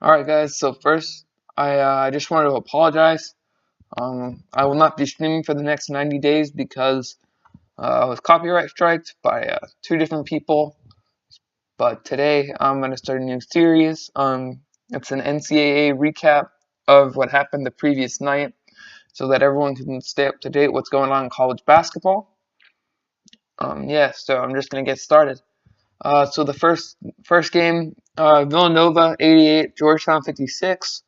Alright guys, so first I just wanted to apologize. I will not be streaming for the next 90 days because I was copyright striked by two different people. But today I'm going to start a new series. It's an NCAA recap of what happened the previous night so that everyone can stay up to date what's going on in college basketball. So I'm just going to get started. So the first game, Villanova 88, Georgetown 56.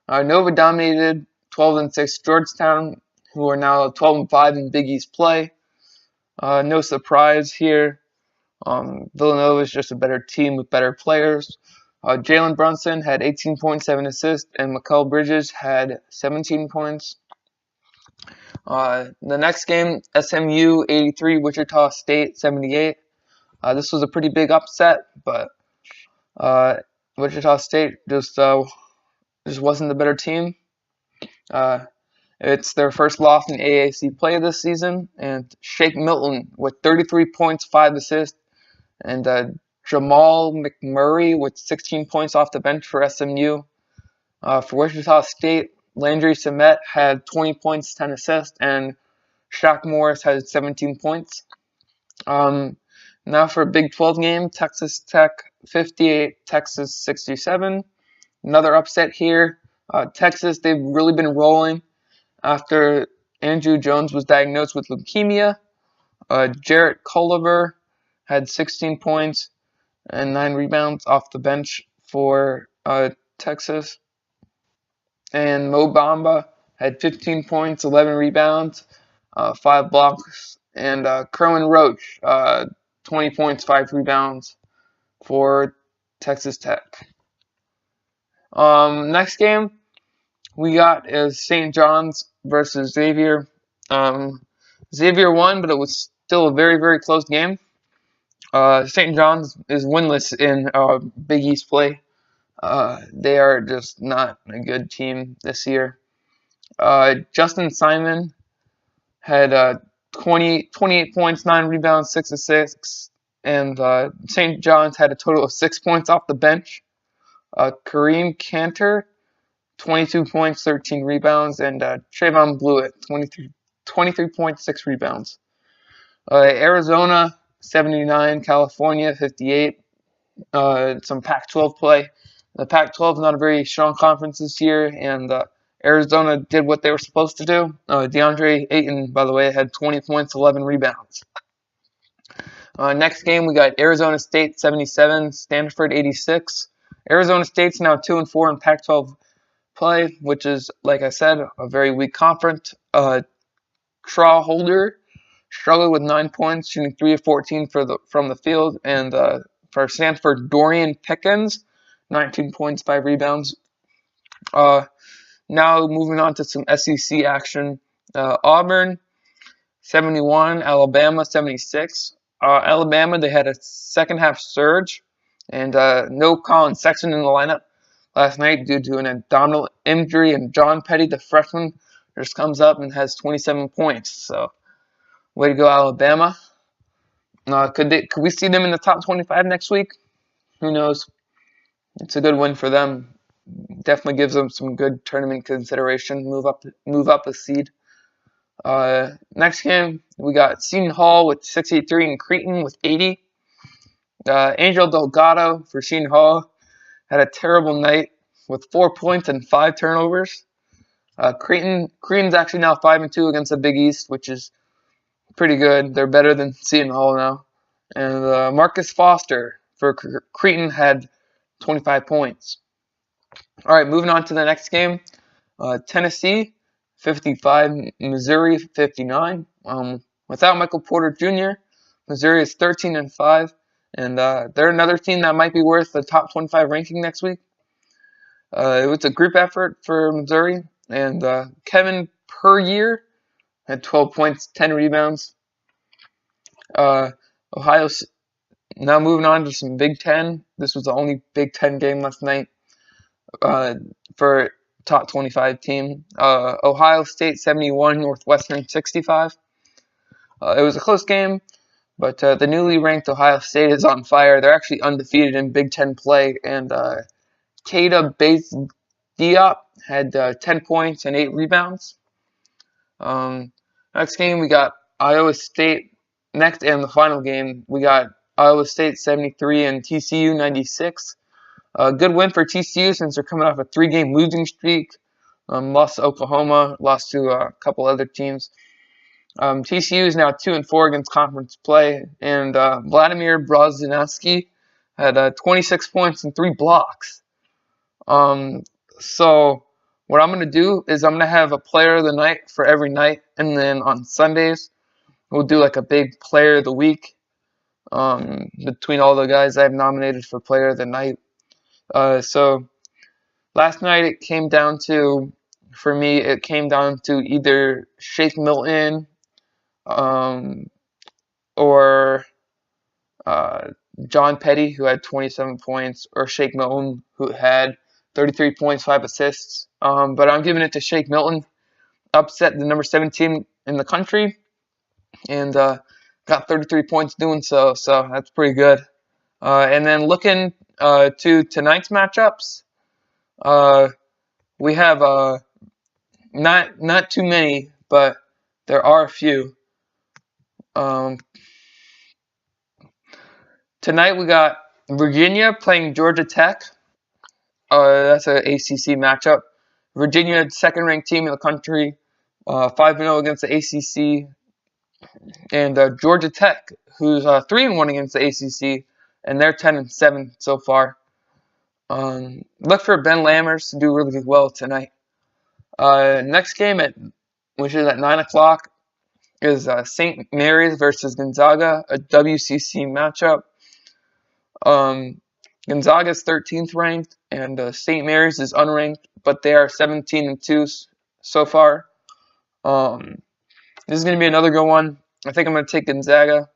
Nova dominated 12-6 Georgetown, who are now 12-5 in Big East play. No surprise here. Villanova is just a better team with better players. Jalen Brunson had 18.7 assists, and Mikal Bridges had 17 points. The next game, SMU 83, Wichita State 78. This was a pretty big upset, but Wichita State just wasn't the better team. It's their first loss in AAC play this season, and Shake Milton with 33 points, 5 assists, and Jamal McMurray with 16 points off the bench for SMU. For Wichita State, Landry Shamet had 20 points, 10 assists, and Shaq Morris had 17 points. Now for a Big 12 game, Texas Tech 58, Texas 67. Another upset here. Texas, they've really been rolling after Andrew Jones was diagnosed with leukemia. Jarrett Culver had 16 points and 9 rebounds off the bench for Texas. And Mo Bamba had 15 points, 11 rebounds, 5 blocks. And Kerwin Roach, 20 points, 5 rebounds for Texas Tech. Next game we got is St. John's versus Xavier. Xavier won, but it was still a very, very close game. St. John's is winless in Big East play. They are just not a good team this year. Justin Simon had 28 points, 9 rebounds, 6 assists, and St. John's had a total of 6 points off the bench. Kareem Cantor, 22 points, 13 rebounds, and Trayvon Blewett, 23 points, 6 rebounds. Arizona, 79, California, 58. Some Pac-12 play. The Pac-12 is not a very strong conference this year, and Arizona did what they were supposed to do. DeAndre Ayton, by the way, had 20 points, 11 rebounds. Next game, we got Arizona State 77, Stanford 86. Arizona State's now 2-4 in Pac-12 play, which is, like I said, a very weak conference. Shaw Holder struggled with 9 points, shooting 3 of 14 from the field, and for Stanford, Dorian Pickens, 19 points, 5 rebounds. Now moving on to some SEC action. Auburn 71, Alabama 76. Alabama, they had a second half surge, and no Colin Sexton in the lineup last night due to an abdominal injury, and John Petty, the freshman, just comes up and has 27 points. So, way to go, Alabama. Could we see them in the top 25 next week? Who knows? It's a good win for them. Definitely gives them some good tournament consideration. Move up a seed. Next game, we got Seton Hall with 63 and Creighton with 80. Angel Delgado for Seton Hall had a terrible night with 4 points and 5 turnovers. Creighton's actually now 5-2 against the Big East, which is pretty good. They're better than Seton Hall now. And Marcus Foster for Creighton had 25 points. All right, moving on to the next game. Tennessee 55, Missouri 59. Without Michael Porter Jr., Missouri is 13-5, and they're another team that might be worth the top 25 ranking next week. It was a group effort for Missouri, and Kevin Puryear had 12 points, 10 rebounds. Ohio. Now moving on to some Big Ten. This was the only Big Ten game last night for top 25 team. Ohio State 71, Northwestern 65. It was a close game, but the newly ranked Ohio State is on fire. They're actually undefeated in Big Ten play, and Keita Bates-Diop had 10 points and 8 rebounds. Next game, we got Iowa State. Next and the final game, we got Iowa State 73 and TCU 96. A good win for TCU since they're coming off a 3-game losing streak. Lost to Oklahoma, lost to a couple other teams. TCU is now 2-4 against conference play, and Vladimir Brzezinski had 26 points and 3 blocks. So what I'm going to do is I'm going to have a player of the night for every night, and then on Sundays we'll do like a big player of the week between all the guys I've nominated for player of the night. So last night it came down to, for me, it came down to either Shake Milton or John Petty, who had 27 points, or Shake Milton, who had 33 points, 5 assists. But I'm giving it to Shake Milton. Upset the number 7 team in the country, and got 33 points doing so. So that's pretty good. And then looking to tonight's matchups, we have not too many, but there are a few. Tonight we got Virginia playing Georgia Tech. That's an ACC matchup. Virginia, second-ranked team in the country, 5-0 against the ACC, and Georgia Tech, who's 3-1 against the ACC, and they're 10-7 so far. Look for Ben Lammers to do really well tonight. Next game, which is at 9 o'clock, is St. Mary's versus Gonzaga, a WCC matchup. Gonzaga is 13th ranked, and St. Mary's is unranked, but they are 17-2 so far. This is going to be another good one. I think I'm going to take Gonzaga.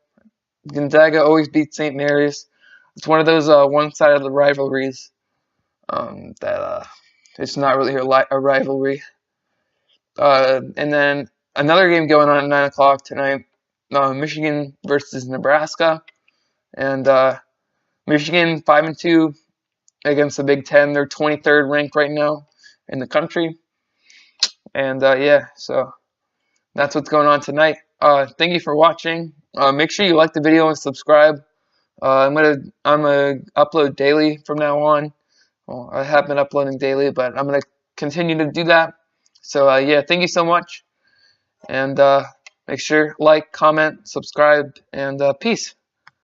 Gonzaga always beats St. Mary's. It's one of those one-sided rivalries that it's not really a rivalry. And then another game going on at 9 o'clock tonight, Michigan versus Nebraska. And Michigan 5-2 against the Big Ten. They're 23rd ranked right now in the country. And yeah, so that's what's going on tonight. Thank you for watching. Make sure you like the video and subscribe. I'm gonna upload daily from now on. Well, I have been uploading daily, but I'm gonna continue to do that. So yeah, thank you so much, and make sure like, comment, subscribe, and peace.